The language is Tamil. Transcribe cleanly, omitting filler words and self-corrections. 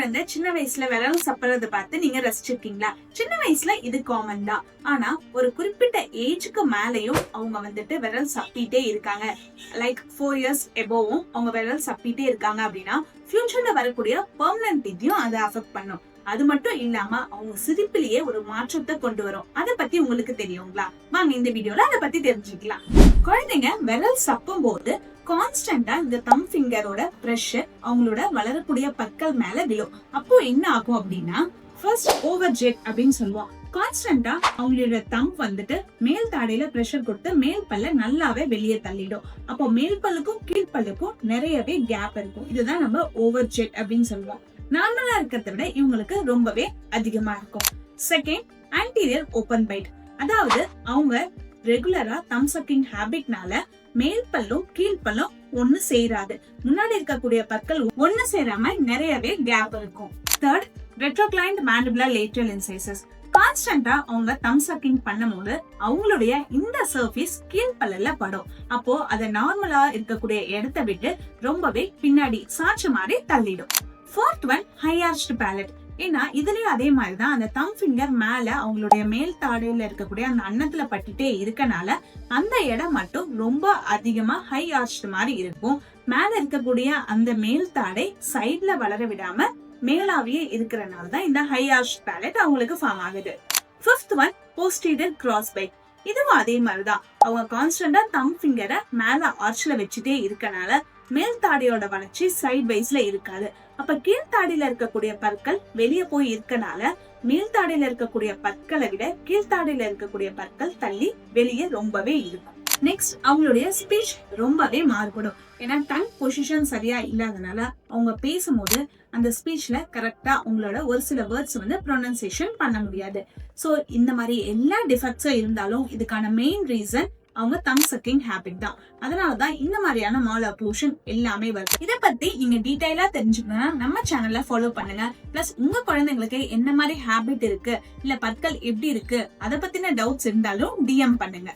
குழந்தை சின்ன வயசுல விரல் சப்புறதை பார்த்து நீங்க ரசிச்சிருக்கீங்களா? சின்ன வயசுல இது காமன் தான். ஆனா ஒரு குறிப்பிட்ட ஏஜுக்கு மேலயும் அவங்க வந்துட்டு விரல் சப்பிட்டே இருக்காங்க. லைக் 4 years எபோவும் அவங்க விரல் சப்பிட்டே இருக்காங்க அப்படின்னா ஃபியூச்சர்ல வரக்கூடிய பெர்மனன்ட் டீத்தையும் அதை அஃபெக்ட் பண்ணும். அது மட்டும் இல்லாம அவங்க சிரிப்பிலேயே ஒரு மாற்றத்தை கொண்டு வரும். அதை பத்தி உங்களுக்கு தெரியுங்களா? வாங்க இந்த வீடியோல அதை பத்தி தெரிஞ்சுக்கலாம். குழந்தைங்க விரல் சப்பும் போது கான்ஸ்டன்டா இந்த தம் ஃபிங்கரோட பிரஷர் அவங்களோட வளரக்கூடிய பற்கள் மேல விழும். அப்போ என்ன ஆகும் அப்படின்னா ஃபர்ஸ்ட் ஓவர் ஜெட் அப்படின்னு சொல்லுவோம். கான்ஸ்டன்டா அவங்களோட தம் வந்துட்டு மேல் தாடையில பிரஷர் கொடுத்து மேல் பல்ல நல்லாவே வெளியே தள்ளிடும். அப்போ மேல் பல்லுக்கும் கீழ்பல்லுக்கும் நிறையவே கேப் இருக்கும். இதுதான் நம்ம ஓவர் ஜெட் அப்படின்னு சொல்லுவோம். நார்மலா இருக்கிறத விட இவங்களுக்கு ரொம்பவே அதிகமா இருக்கும். Second, anterior open byte. அதாவது அவங்க ரெகுலரா தம் சக்கிங் ஹேபிட்னால மேல் பல்லும் கீழ்பல்லும் ஒண்ணு சேராது. முன்னாடி இருக்கக்கூடிய பற்கள் ஒண்ணு சேராம நிறையவே கேப் இருக்கும். Third, ரெட்ரோக்ளைன்ட் மாண்டிபுலர் lateral இன்சைசஸ். கான்ஸ்டன்டா அவங்க தம் சக்கிங் பண்ணும்போது அவங்களுடைய இந்த சர்ஃபேஸ் கீழ்பல்லுல படும். அப்போ அதை நார்மலா இருக்கக்கூடிய இடத்தை விட்டு ரொம்பவே பின்னாடி சாட்சி மாதிரி தள்ளிடும். Fourth one, high arched pallet. ஏன்னா இதுலயும் அதே மாதிரிதான் அந்த தம் ஃபிங்கர் மேல அவங்களுடைய மேல் தாடையில இருக்கக்கூடிய அந்த அன்னத்துல பட்டுட்டே இருக்கனால அந்த இடம் மட்டும் ரொம்ப அதிகமா ஹை ஆர்ச்டு மாதிரி இருக்கும். மேல இருக்கக்கூடிய அந்த மேல் தாடை சைட்ல வளர விடாம மேலாவே இருக்கிறனால தான் இந்த ஹை ஆர்ச் பேலட் அவங்களுக்கு ஃபார்ம் ஆகுது. Fifth one, posterior cross byte. இதுவும் அதே மாதிரிதான். அவங்க கான்ஸ்டன்டா தம் ஃபிங்கரை மேல ஆர்ச்ல வச்சுட்டே இருக்கனால மேல் தாடையோட வளர்ச்சி சைட் வைஸ்ல இருக்காது. அப்ப கீழ்த்தாடையில இருக்கக்கூடிய பற்கள் வெளியே போய் இருக்கனால மேல் தாடையில இருக்கக்கூடிய பற்களை விட கீழ்த்தாடையில இருக்கக்கூடிய பற்கள் தள்ளி வெளியே ரொம்பவே இருக்கும். நெக்ஸ்ட், அவங்களுடைய ஸ்பீச் ரொம்பவே மாறுபடும். ஏன்னா டங் பொசிஷன் சரியா இல்லாதனால அவங்க பேசும்போது அந்த ஸ்பீச்ல கரெக்டா அவங்களோட ஒரு சில வேர்ட்ஸ் வந்து ப்ரொனன்சியேஷன் பண்ண முடியாது. சோ இந்த மாதிரி எல்லா டிஃபெக்ட்ஸும் இருந்தாலும் இதுக்கான மெயின் ரீசன் அவங்க தம் சக்கிங் ஹேபிட் தான். அதனாலதான் இந்த மாதிரியான மால் அக்ளூஷன் எல்லாமே வருது. இதை பத்தி நீங்க டீடைலா தெரிஞ்சுக்கணும்னா நம்ம சேனல்ல ஃபாலோ பண்ணுங்க. பிளஸ் உங்க குழந்தைங்களுக்கு என்ன மாதிரி ஹேபிட் இருக்கு, இல்ல பற்கள் எப்படி இருக்கு, அதை பத்தின டவுட்ஸ் இருந்தாலும் DM பண்ணுங்க.